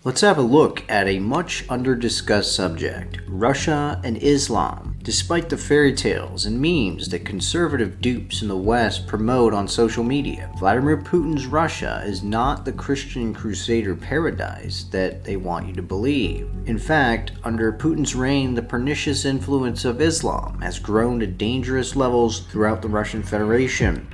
Let's have a look at a much under-discussed subject, Russia and Islam. Despite the fairy tales and memes that conservative dupes in the West promote on social media, Vladimir Putin's Russia is not the Christian crusader paradise that they want you to believe. In fact, under Putin's reign, the pernicious influence of Islam has grown to dangerous levels throughout the Russian Federation.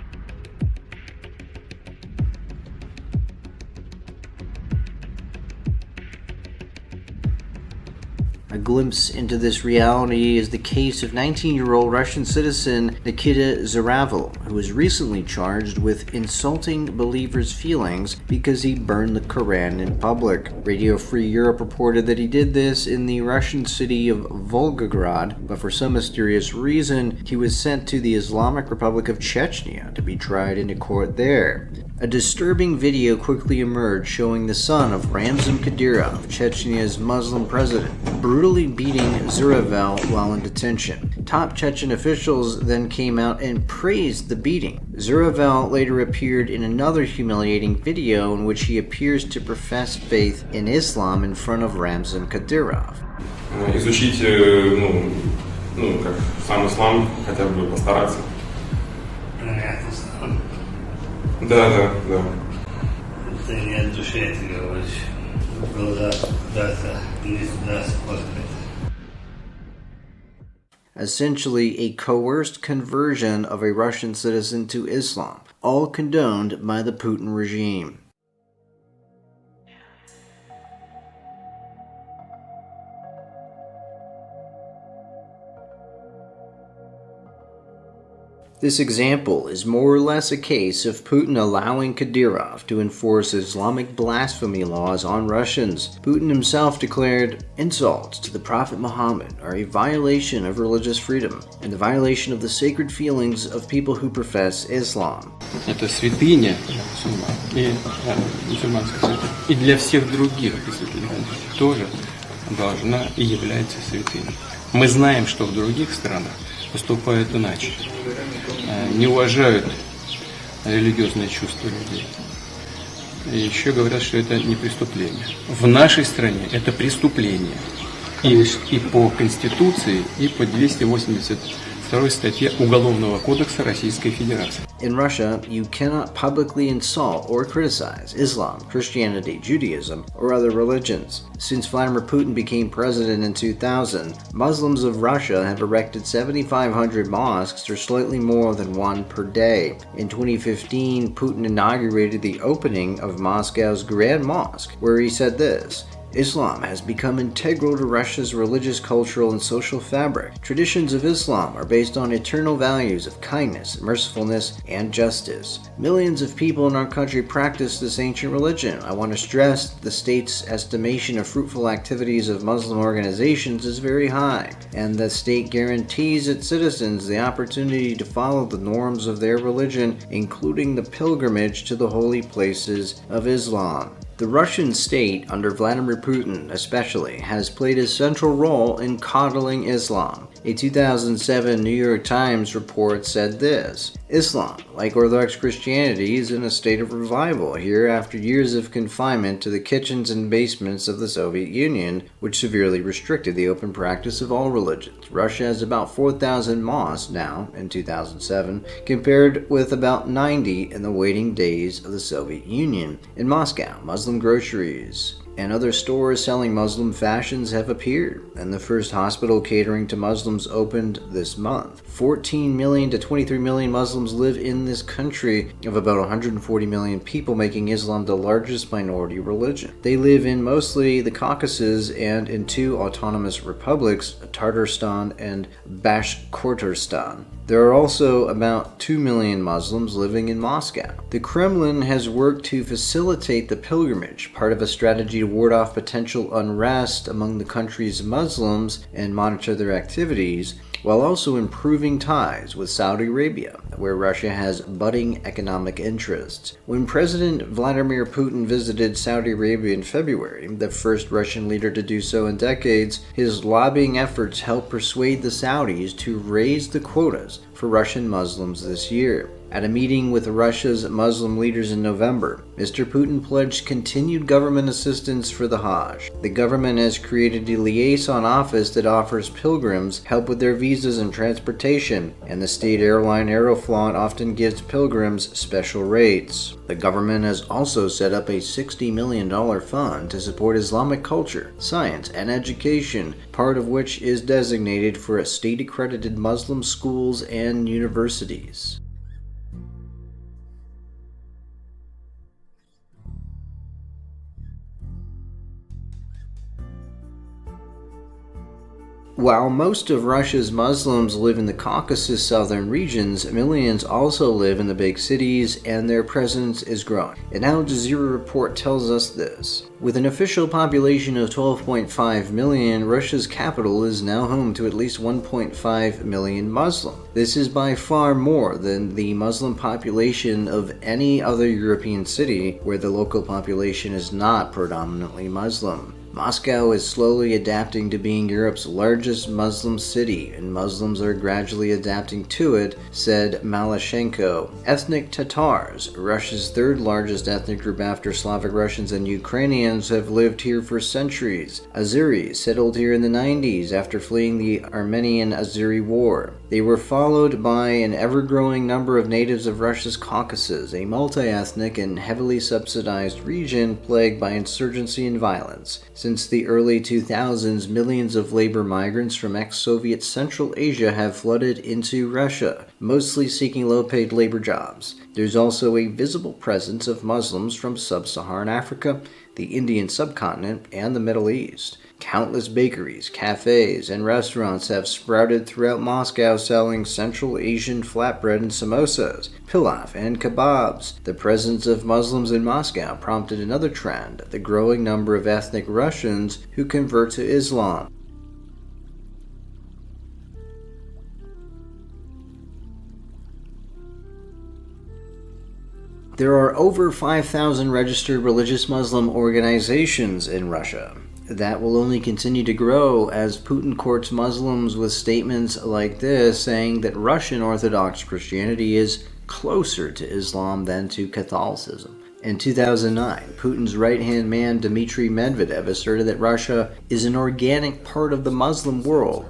A glimpse into this reality is the case of 19-year-old Russian citizen Nikita Zaravel, who was recently charged with insulting believers' feelings because he burned the Quran in public. Radio Free Europe reported that he did this in the Russian city of Volgograd, but for some mysterious reason, he was sent to the Islamic Republic of Chechnya to be tried into court there. A disturbing video quickly emerged showing the son of Ramzan Kadyrov, Chechnya's Muslim president, brutally beating Zaravel while in detention. Top Chechen officials then came out and praised the beating. Zaravel later appeared in another humiliating video in which he appears to profess faith in Islam in front of Ramzan Kadyrov. Изучить, как сам ислам, хотя бы постараться. Да. Ты не от души это говоришь. Глаза куда-то, не сюда смотрят. Essentially a coerced conversion of a Russian citizen to Islam, all condoned by the Putin regime. This example is more or less a case of Putin allowing Kadyrov to enforce Islamic blasphemy laws on Russians. Putin himself declared, "Insults to the Prophet Muhammad are a violation of religious freedom and the violation of the sacred feelings of people who profess Islam." Это святыня и мусульманская святыня. И для всех других тоже должна и является святыней. Мы знаем, что в других странах поступают иначе. Не уважают религиозные чувства людей. И еще говорят, что это не преступление. В нашей стране это преступление. И по Конституции, и по 282 статье Уголовного кодекса Российской Федерации. In Russia, you cannot publicly insult or criticize Islam, Christianity, Judaism, or other religions. Since Vladimir Putin became president in 2000, Muslims of Russia have erected 7,500 mosques, or slightly more than one per day. In 2015, Putin inaugurated the opening of Moscow's Grand Mosque, where he said this: "Islam has become integral to Russia's religious, cultural, and social fabric. Traditions of Islam are based on eternal values of kindness, mercifulness, and justice. Millions of people in our country practice this ancient religion. I want to stress that the state's estimation of fruitful activities of Muslim organizations is very high, and the state guarantees its citizens the opportunity to follow the norms of their religion, including the pilgrimage to the holy places of Islam." The Russian state, under Vladimir Putin especially, has played a central role in coddling Islam. A 2007 New York Times report said this: "Islam, like Orthodox Christianity, is in a state of revival here after years of confinement to the kitchens and basements of the Soviet Union, which severely restricted the open practice of all religions. Russia has about 4,000 mosques now, in 2007, compared with about 90 in the waning days of the Soviet Union. In Moscow, Muslim groceries and other stores selling Muslim fashions have appeared, and the first hospital catering to Muslims opened this month. 14 million to 23 million Muslims live in this country of about 140 million people, making Islam the largest minority religion. They live in mostly the Caucasus and in two autonomous republics, Tatarstan and Bashkortostan. There are also about 2 million Muslims living in Moscow. The Kremlin has worked to facilitate the pilgrimage, part of a strategy to ward off potential unrest among the country's Muslims and monitor their activities, while also improving ties with Saudi Arabia, where Russia has budding economic interests. When President Vladimir Putin visited Saudi Arabia in February, the first Russian leader to do so in decades, his lobbying efforts helped persuade the Saudis to raise the quotas for Russian Muslims this year. At a meeting with Russia's Muslim leaders in November, Mr. Putin pledged continued government assistance for the Hajj. The government has created a liaison office that offers pilgrims help with their visas and transportation, and the state airline Aeroflot often gives pilgrims special rates. The government has also set up a $60 million fund to support Islamic culture, science, and education, part of which is designated for state-accredited Muslim schools and universities. While most of Russia's Muslims live in the Caucasus southern regions, millions also live in the big cities, and their presence is growing. An Al Jazeera report tells us this. With an official population of 12.5 million, Russia's capital is now home to at least 1.5 million Muslims. This is by far more than the Muslim population of any other European city where the local population is not predominantly Muslim. Moscow is slowly adapting to being Europe's largest Muslim city, and Muslims are gradually adapting to it, said Malashenko. Ethnic Tatars, Russia's third largest ethnic group after Slavic Russians and Ukrainians, have lived here for centuries. Azeris settled here in the 90s after fleeing the Armenian-Azeri War. They were followed by an ever-growing number of natives of Russia's Caucasus, a multi-ethnic and heavily subsidized region plagued by insurgency and violence. Since the early 2000s, millions of labor migrants from ex-Soviet Central Asia have flooded into Russia, mostly seeking low-paid labor jobs. There's also a visible presence of Muslims from sub-Saharan Africa, the Indian subcontinent, and the Middle East. Countless bakeries, cafes, and restaurants have sprouted throughout Moscow selling Central Asian flatbread and samosas, pilaf, and kebabs. The presence of Muslims in Moscow prompted another trend, the growing number of ethnic Russians who convert to Islam. There are over 5,000 registered religious Muslim organizations in Russia. That will only continue to grow as Putin courts Muslims with statements like this, saying that Russian Orthodox Christianity is closer to Islam than to Catholicism. In 2009, Putin's right-hand man Dmitry Medvedev asserted that Russia is an organic part of the Muslim world.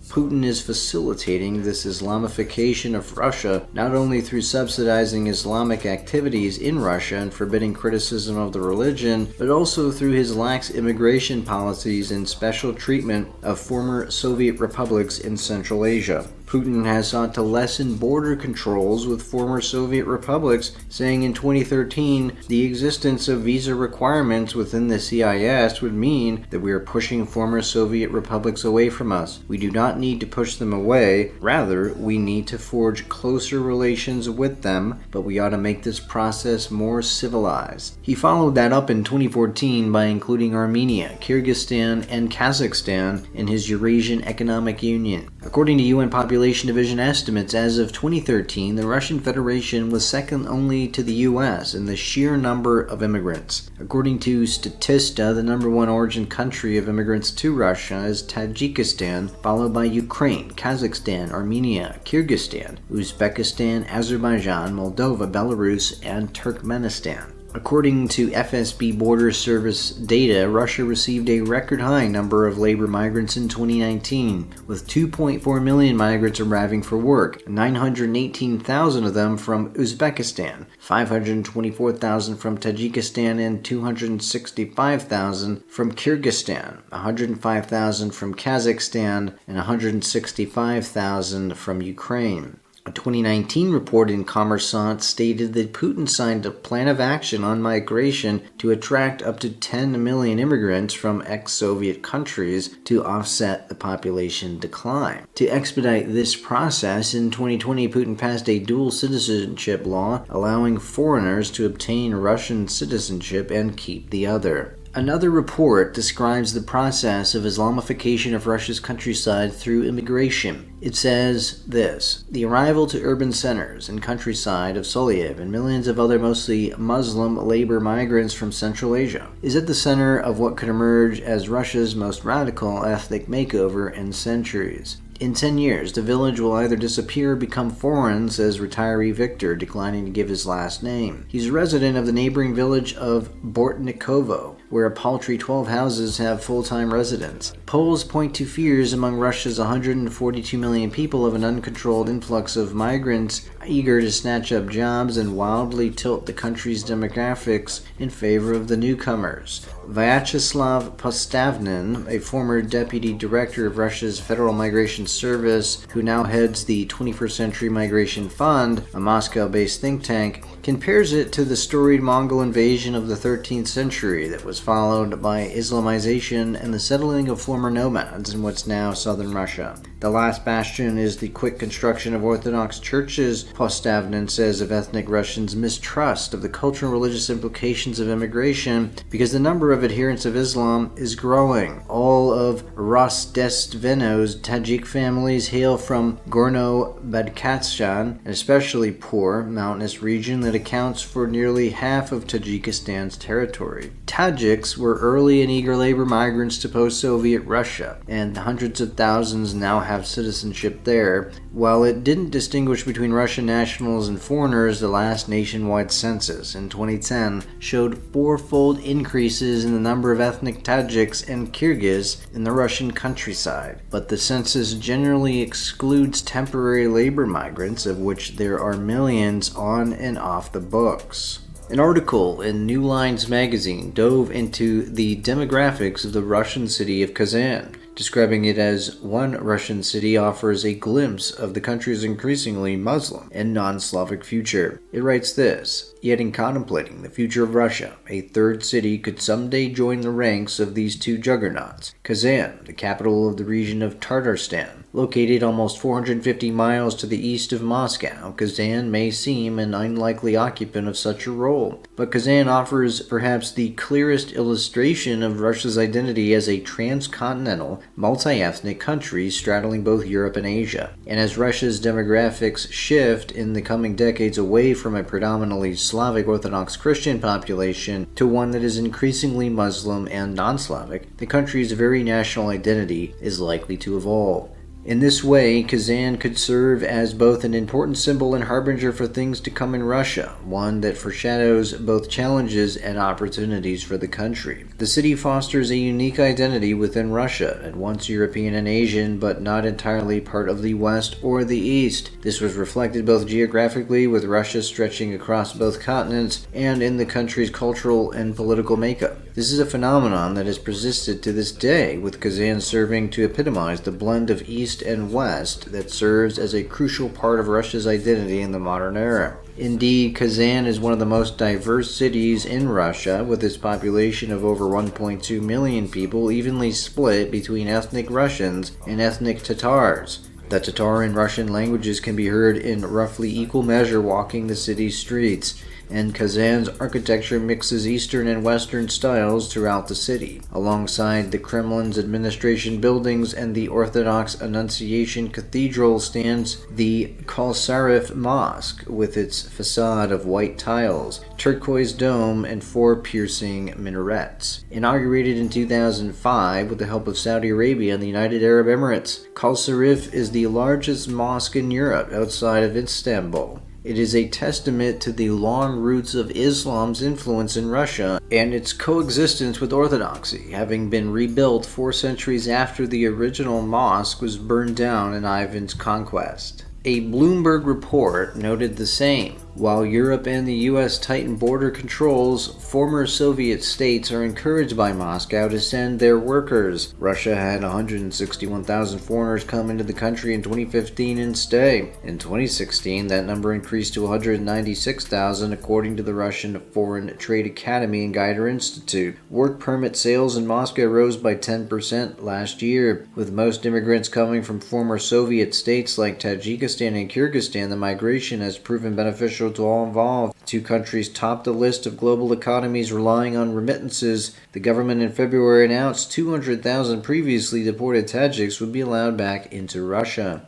Putin is facilitating this Islamification of Russia not only through subsidizing Islamic activities in Russia and forbidding criticism of the religion, but also through his lax immigration policies and special treatment of former Soviet republics in Central Asia. Putin has sought to lessen border controls with former Soviet republics, saying in 2013 the existence of visa requirements within the CIS would mean that we are pushing former Soviet republics away from us. We do not need to push them away, rather we need to forge closer relations with them, but we ought to make this process more civilized. He followed that up in 2014 by including Armenia, Kyrgyzstan, and Kazakhstan in his Eurasian Economic Union. According to UN Population Division estimates, as of 2013, the Russian Federation was second only to the US in the sheer number of immigrants. According to Statista, the number one origin country of immigrants to Russia is Tajikistan, followed by Ukraine, Kazakhstan, Armenia, Kyrgyzstan, Uzbekistan, Azerbaijan, Moldova, Belarus, and Turkmenistan. According to FSB Border Service data, Russia received a record high number of labor migrants in 2019, with 2.4 million migrants arriving for work, 918,000 of them from Uzbekistan, 524,000 from Tajikistan, and 265,000 from Kyrgyzstan, 105,000 from Kazakhstan, and 165,000 from Ukraine. A 2019 report in Kommersant stated that Putin signed a plan of action on migration to attract up to 10 million immigrants from ex-Soviet countries to offset the population decline. To expedite this process, in 2020 Putin passed a dual citizenship law allowing foreigners to obtain Russian citizenship and keep the other. Another report describes the process of Islamification of Russia's countryside through immigration. It says this: the arrival to urban centers and countryside of Solev and millions of other mostly Muslim labor migrants from Central Asia is at the center of what could emerge as Russia's most radical ethnic makeover in centuries. In 10 years, the village will either disappear or become foreign, says retiree Victor, declining to give his last name. He's a resident of the neighboring village of Bortnikovo, where a paltry 12 houses have full-time residents. Polls point to fears among Russia's 142 million people of an uncontrolled influx of migrants eager to snatch up jobs and wildly tilt the country's demographics in favor of the newcomers. Vyacheslav Postavnin, a former deputy director of Russia's Federal Migration Service, who now heads the 21st Century Migration Fund, a Moscow-based think tank, compares it to the storied Mongol invasion of the 13th century that was followed by Islamization and the settling of former nomads in what's now southern Russia. The last bastion is the quick construction of Orthodox churches, Postavnin says of ethnic Russians' mistrust of the cultural and religious implications of immigration because the number of adherents of Islam is growing. All of Rostestveno's Tajik families hail from Gorno-Badkhshan, an especially poor mountainous region that accounts for nearly half of Tajikistan's territory. Tajiks were early and eager labor migrants to post-Soviet Russia, and hundreds of thousands now have citizenship there. While it didn't distinguish between Russian nationals and foreigners, the last nationwide census in 2010 showed fourfold increases in the number of ethnic Tajiks and Kyrgyz in the Russian countryside. But the census generally excludes temporary labor migrants, of which there are millions on and off the books. An article in New Lines magazine dove into the demographics of the Russian city of Kazan, describing it as one Russian city offers a glimpse of the country's increasingly Muslim and non-Slavic future. It writes this: yet in contemplating the future of Russia, a third city could someday join the ranks of these two juggernauts. Kazan, the capital of the region of Tatarstan, located almost 450 miles to the east of Moscow, Kazan may seem an unlikely occupant of such a role. But Kazan offers perhaps the clearest illustration of Russia's identity as a transcontinental, multi-ethnic country straddling both Europe and Asia. And as Russia's demographics shift in the coming decades away from a predominantly Slavic Orthodox Christian population to one that is increasingly Muslim and non-Slavic, the country's very national identity is likely to evolve. In this way, Kazan could serve as both an important symbol and harbinger for things to come in Russia, one that foreshadows both challenges and opportunities for the country. The city fosters a unique identity within Russia, at once European and Asian, but not entirely part of the West or the East. This was reflected both geographically, with Russia stretching across both continents, and in the country's cultural and political makeup. This is a phenomenon that has persisted to this day, with Kazan serving to epitomize the blend of East and West that serves as a crucial part of Russia's identity in the modern era. Indeed, Kazan is one of the most diverse cities in Russia, with its population of over 1.2 million people evenly split between ethnic Russians and ethnic Tatars. The Tatar and Russian languages can be heard in roughly equal measure walking the city's streets, and Kazan's architecture mixes Eastern and Western styles throughout the city. Alongside the Kremlin's administration buildings and the Orthodox Annunciation Cathedral stands the Kalsarev Mosque, with its facade of white tiles, turquoise dome, and 4 piercing minarets. Inaugurated in 2005 with the help of Saudi Arabia and the United Arab Emirates, Kalsarev is the largest mosque in Europe outside of Istanbul. It is a testament to the long roots of Islam's influence in Russia and its coexistence with Orthodoxy, having been rebuilt 4 centuries after the original mosque was burned down in Ivan's conquest. A Bloomberg report noted the same. While Europe and the U.S. tighten border controls, former Soviet states are encouraged by Moscow to send their workers. Russia had 161,000 foreigners come into the country in 2015 and stay. In 2016, that number increased to 196,000 according to the Russian Foreign Trade Academy and Geiger Institute. Work permit sales in Moscow rose by 10% last year. With most immigrants coming from former Soviet states like Tajikistan and Kyrgyzstan, the migration has proven beneficial to all involved. Two countries topped the list of global economies relying on remittances. The government in February announced 200,000 previously deported Tajiks would be allowed back into Russia.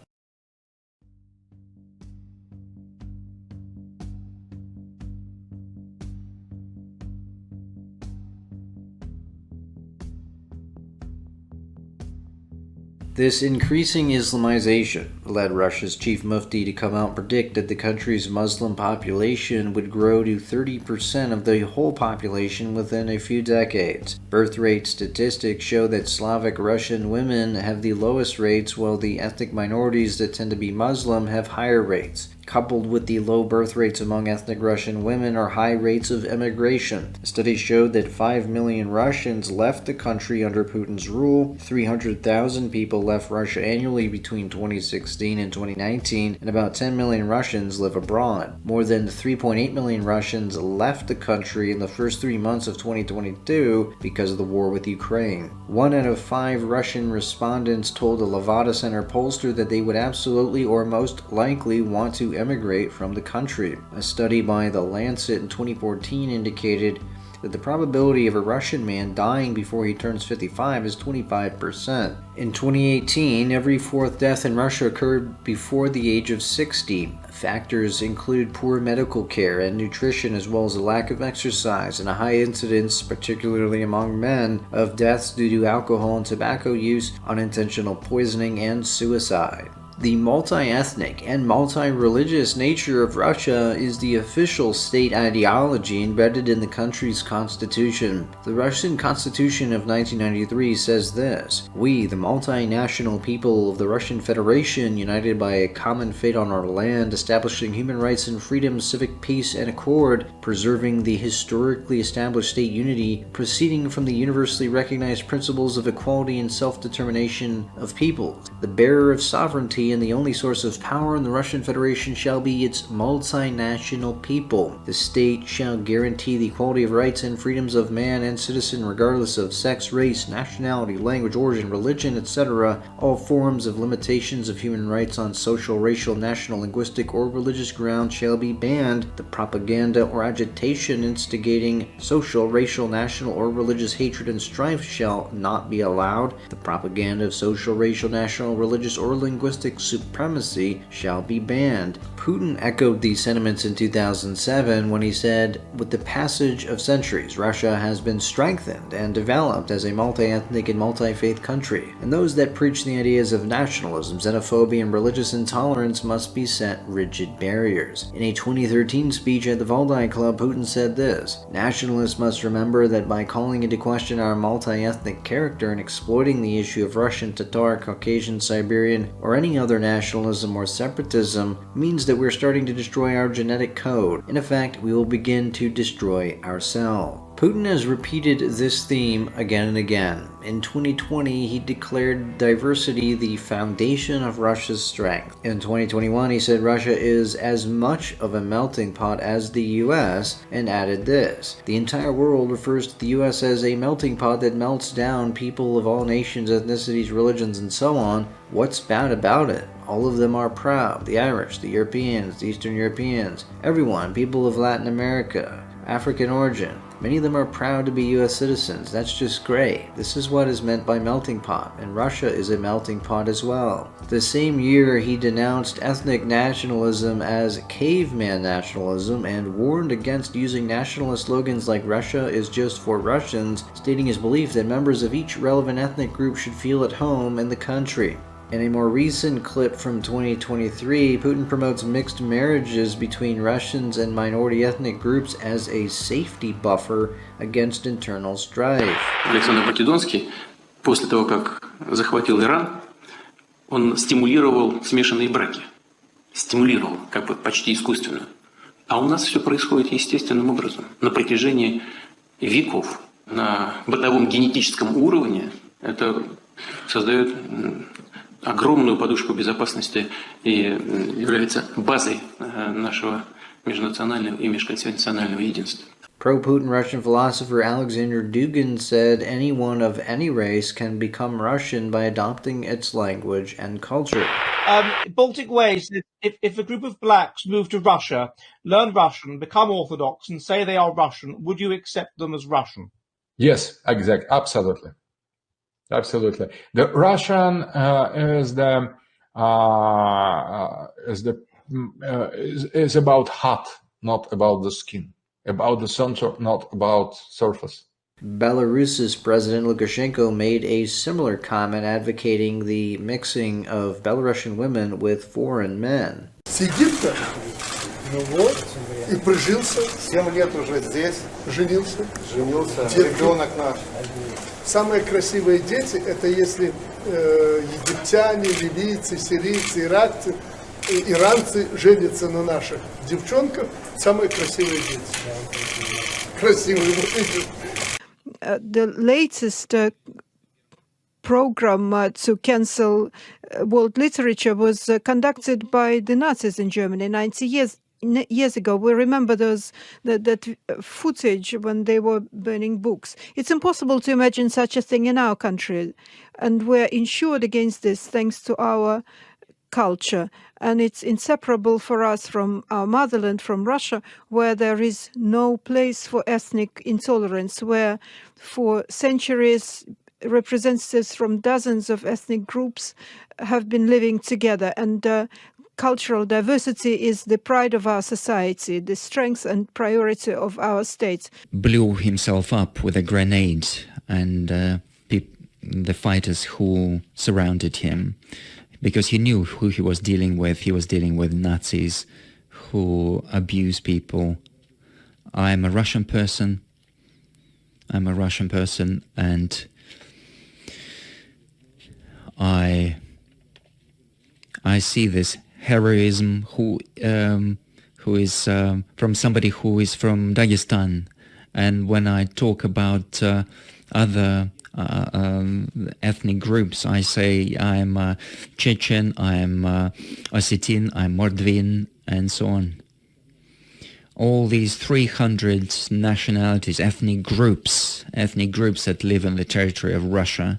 This increasing Islamization led Russia's chief mufti to come out and predict that the country's Muslim population would grow to 30% of the whole population within a few decades. Birth rate statistics show that Slavic Russian women have the lowest rates, while the ethnic minorities that tend to be Muslim have higher rates. Coupled with the low birth rates among ethnic Russian women are high rates of immigration. Studies showed that 5 million Russians left the country under Putin's rule, 300,000 people left Russia annually between 2016 and 2019, and about 10 million Russians live abroad. More than 3.8 million Russians left the country in the first 3 months of 2022 because of the war with Ukraine. 1 out of 5 Russian respondents told a Levada Center pollster that they would absolutely or most likely want to emigrate from the country. A study by The Lancet in 2014 indicated that the probability of a Russian man dying before he turns 55 is 25%. In 2018, every fourth death in Russia occurred before the age of 60. Factors include poor medical care and nutrition, as well as a lack of exercise and a high incidence, particularly among men, of deaths due to alcohol and tobacco use, unintentional poisoning, and suicide. The multi-ethnic and multi-religious nature of Russia is the official state ideology embedded in the country's constitution. The Russian Constitution of 1993 says this: "We, the multinational people of the Russian Federation, united by a common fate on our land, establishing human rights and freedom, civic peace and accord, preserving the historically established state unity, proceeding from the universally recognized principles of equality and self-determination of peoples. The bearer of sovereignty and the only source of power in the Russian Federation shall be its multinational people. The state shall guarantee the equality of rights and freedoms of man and citizen regardless of sex, race, nationality, language, origin, religion, etc. All forms of limitations of human rights on social, racial, national, linguistic, or religious grounds shall be banned. The propaganda or agitation instigating social, racial, national, or religious hatred and strife shall not be allowed. The propaganda of social, racial, national, religious, or linguistic supremacy shall be banned." Putin echoed these sentiments in 2007 when he said, "With the passage of centuries, Russia has been strengthened and developed as a multi-ethnic and multi-faith country, and those that preach the ideas of nationalism, xenophobia, and religious intolerance must be set rigid barriers." In a 2013 speech at the Valdai Club, Putin said this: "Nationalists must remember that by calling into question our multi-ethnic character and exploiting the issue of Russian, Tatar, Caucasian, Siberian, or any other nationalism or separatism means that we're starting to destroy our genetic code. In effect, we will begin to destroy ourselves." Putin has repeated this theme again and again. In 2020, he declared diversity the foundation of Russia's strength. In 2021, he said Russia is as much of a melting pot as the US, and added this: "The entire world refers to the US as a melting pot that melts down people of all nations, ethnicities, religions, and so on. What's bad about it? All of them are proud. The Irish, the Europeans, the Eastern Europeans, everyone, people of Latin America, African origin. Many of them are proud to be US citizens. That's just great. This is what is meant by melting pot, and Russia is a melting pot as well." The same year, he denounced ethnic nationalism as caveman nationalism and warned against using nationalist slogans like "Russia is just for Russians," stating his belief that members of each relevant ethnic group should feel at home in the country. In a more recent clip from 2023, Putin promotes mixed marriages between Russians and minority ethnic groups as a safety buffer against internal strife. Александр Македонский, после того, как захватил Иран, он стимулировал смешанные браки. Стимулировал, как бы почти искусственно. А у нас все происходит естественным образом. На протяжении веков, на бытовом генетическом уровне, это создает огромную подушку безопасности и является базой нашего межнационального и межконфессионального единства. Pro-Putin Russian philosopher Alexander Dugin said anyone of any race can become Russian by adopting its language and culture. Baltic ways, if a group of blacks move to Russia, learn Russian, become Orthodox, and say they are Russian, would you accept them as Russian? Yes, exactly, absolutely. Absolutely. The Russian is about heart, not about the skin, about the center, not about surface. Belarus's President Lukashenko made a similar comment advocating the mixing of Belarusian women with foreign men. Сидит-то, ну вот, и прижился. 7 лет уже здесь. Женился. Ребенок наш. Самые красивые дети, это если египтяне, ливийцы, сирийцы, иракцы, иранцы женятся на наших девчонках. Самые красивые дети. Красивые. The latest program to cancel world literature was conducted by the Nazis in Germany 90 years ago. We remember that footage when they were burning books. It's impossible to imagine such a thing in our country, and we're insured against this thanks to our culture. And it's inseparable for us from our motherland, from Russia, where there is no place for ethnic intolerance, where for centuries representatives from dozens of ethnic groups have been living together. And cultural diversity is the pride of our society, the strength and priority of our state. Blew himself up with a grenade, and the fighters who surrounded him, because he knew who he was dealing with. He was dealing with Nazis who abuse people. I'm a Russian person, and I see this heroism who is from somebody who is from Dagestan. And when I talk about other ethnic groups, I say I'm Chechen, I'm Ossetin, I'm Mordvin, and so on. All these 300 nationalities, ethnic groups that live in the territory of Russia.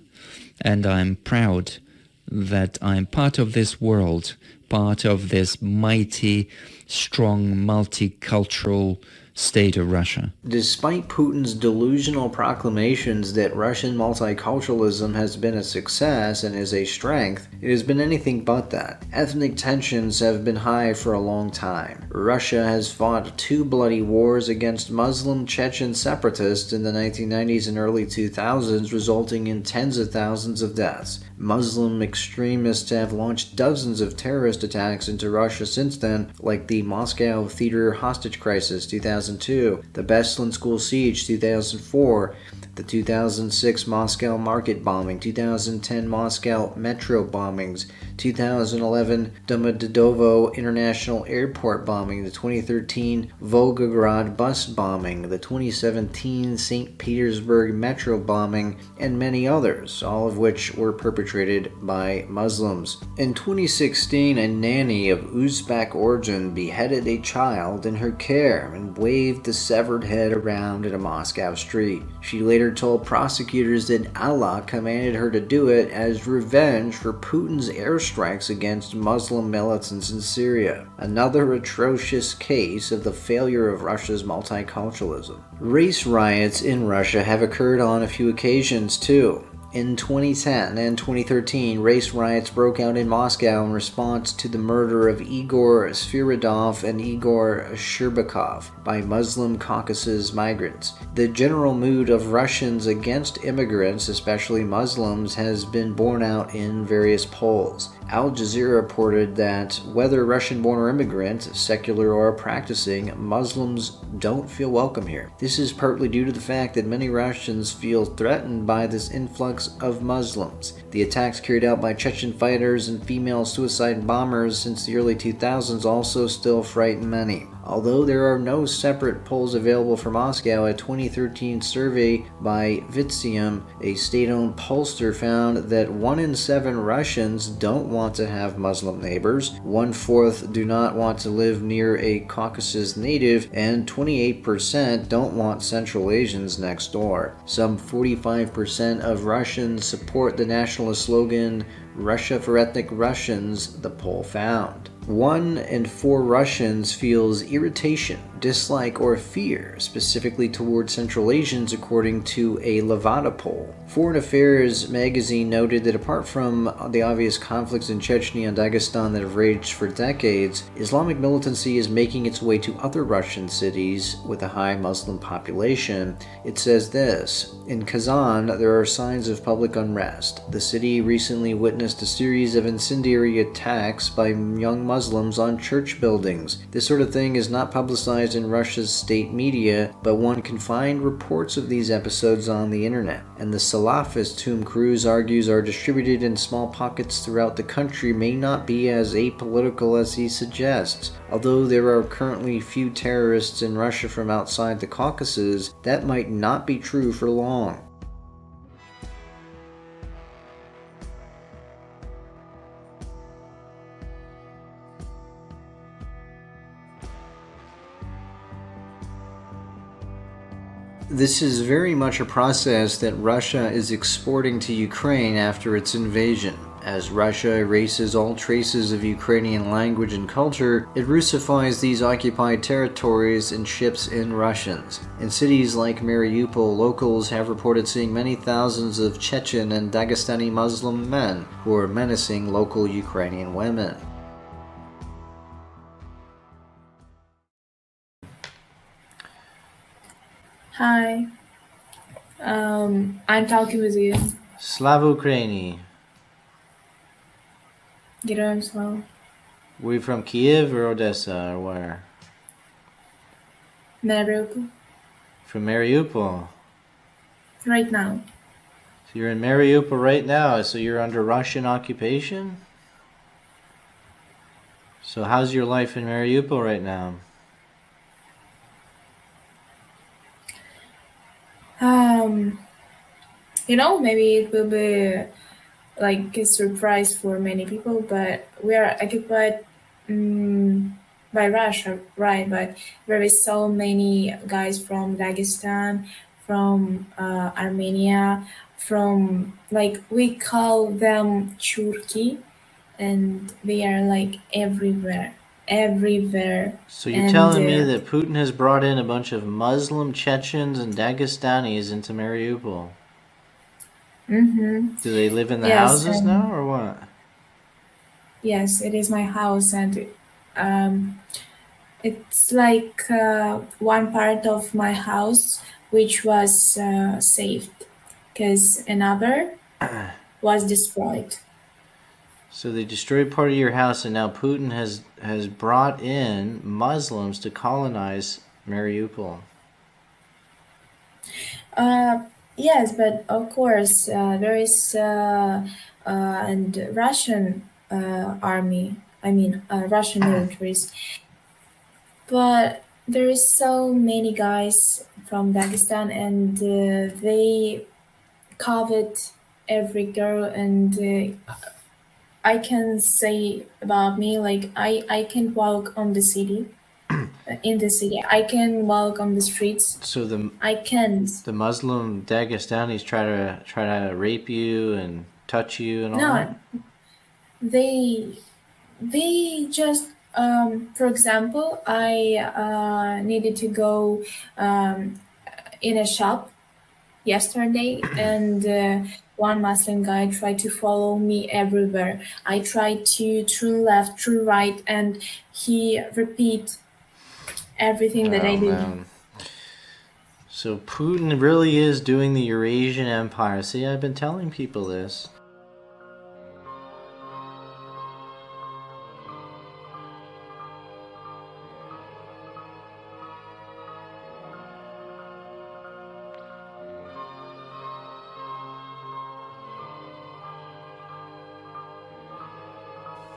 And I'm proud that I'm part of this world, part of this mighty, strong, multicultural state of Russia. Despite Putin's delusional proclamations that Russian multiculturalism has been a success and is a strength, it has been anything but that. Ethnic tensions have been high for a long time. Russia has fought 2 bloody wars against Muslim Chechen separatists in the 1990s and early 2000s, resulting in tens of thousands of deaths. Muslim extremists have launched dozens of terrorist attacks into Russia since then, like the Moscow Theater hostage crisis 2002, the Beslan school siege 2004, the 2006 Moscow market bombing, 2010 Moscow metro bombings, 2011 Domodedovo International Airport bombing, the 2013 Volgograd bus bombing, the 2017 St. Petersburg metro bombing, and many others, all of which were perpetrated by Muslims. In 2016, a nanny of Uzbek origin beheaded a child in her care and waved the severed head around in a Moscow street. She later told prosecutors that Allah commanded her to do it as revenge for Putin's airstrikes against Muslim militants in Syria. Another atrocious case of the failure of Russia's multiculturalism. Race riots in Russia have occurred on a few occasions too. In 2010 and 2013, race riots broke out in Moscow in response to the murder of Igor Sviridov and Igor Sherbakov by Muslim Caucasus migrants. The general mood of Russians against immigrants, especially Muslims, has been borne out in various polls. Al Jazeera reported that whether Russian-born or immigrant, secular or practicing, Muslims don't feel welcome here. This is partly due to the fact that many Russians feel threatened by this influx of Muslims. The attacks carried out by Chechen fighters and female suicide bombers since the early 2000s also still frighten many. Although there are no separate polls available for Moscow, a 2013 survey by Vitsium, a state-owned pollster, found that 1 in 7 Russians don't want to have Muslim neighbors, 1/4 do not want to live near a Caucasus native, and 28% don't want Central Asians next door. Some 45% of Russians support the nationalist slogan, Russia for ethnic Russians, the poll found. 1 in 4 Russians feels irritation, dislike, or fear, specifically toward Central Asians, according to a Levada poll. Foreign Affairs magazine noted that apart from the obvious conflicts in Chechnya and Dagestan that have raged for decades, Islamic militancy is making its way to other Russian cities with a high Muslim population. It says this: in Kazan, there are signs of public unrest. The city recently witnessed a series of incendiary attacks by young Muslims on church buildings. This sort of thing is not publicized in Russia's state media, but one can find reports of these episodes on the internet. And the Salafists, whom Cruz argues are distributed in small pockets throughout the country, may not be as apolitical as he suggests. Although there are currently few terrorists in Russia from outside the Caucasus, that might not be true for long. This is very much a process that Russia is exporting to Ukraine after its invasion. As Russia erases all traces of Ukrainian language and culture, it Russifies these occupied territories and ships in Russians. In cities like Mariupol, locals have reported seeing many thousands of Chechen and Dagestani Muslim men who are menacing local Ukrainian women. Hi, I'm talking with you. Slava Ukraini. Героям слава. We from Kiev or Odessa or where? Mariupol. From Mariupol. Right now. So you're in Mariupol right now, so you're under Russian occupation? So how's your life in Mariupol right now? Maybe it will be like a surprise for many people, but we are occupied by Russia, right? But there is so many guys from Dagestan, from Armenia, from, like, we call them Churki, and they are like everywhere. So you're telling me that Putin has brought in a bunch of Muslim Chechens and Dagestanis into Mariupol? Mm-hmm. Do they live in the Yes, houses now, or what? Yes, it is my house, and it's like one part of my house which was saved, because another was destroyed. So they destroyed part of your house, and now Putin has brought in Muslims to colonize Mariupol. Yes, but of course there is and Russian army. Russian militaries. But there is so many guys from Dagestan, and they covered every girl, and I can say about me, like, I can walk on the city, in the city. I can walk on the streets. So I can. The Muslim Dagestanis try to rape you and touch you and all No, that? they just, for example, I needed to go in a shop yesterday, and one Muslim guy tried to follow me everywhere. I tried to turn left, turn right, and he repeat everything that I did. Man. So Putin really is doing the Eurasian Empire. See, I've been telling people this.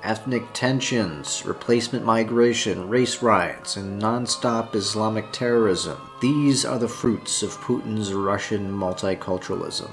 Ethnic tensions, replacement migration, race riots, and non-stop Islamic terrorism. These are the fruits of Putin's Russian multiculturalism.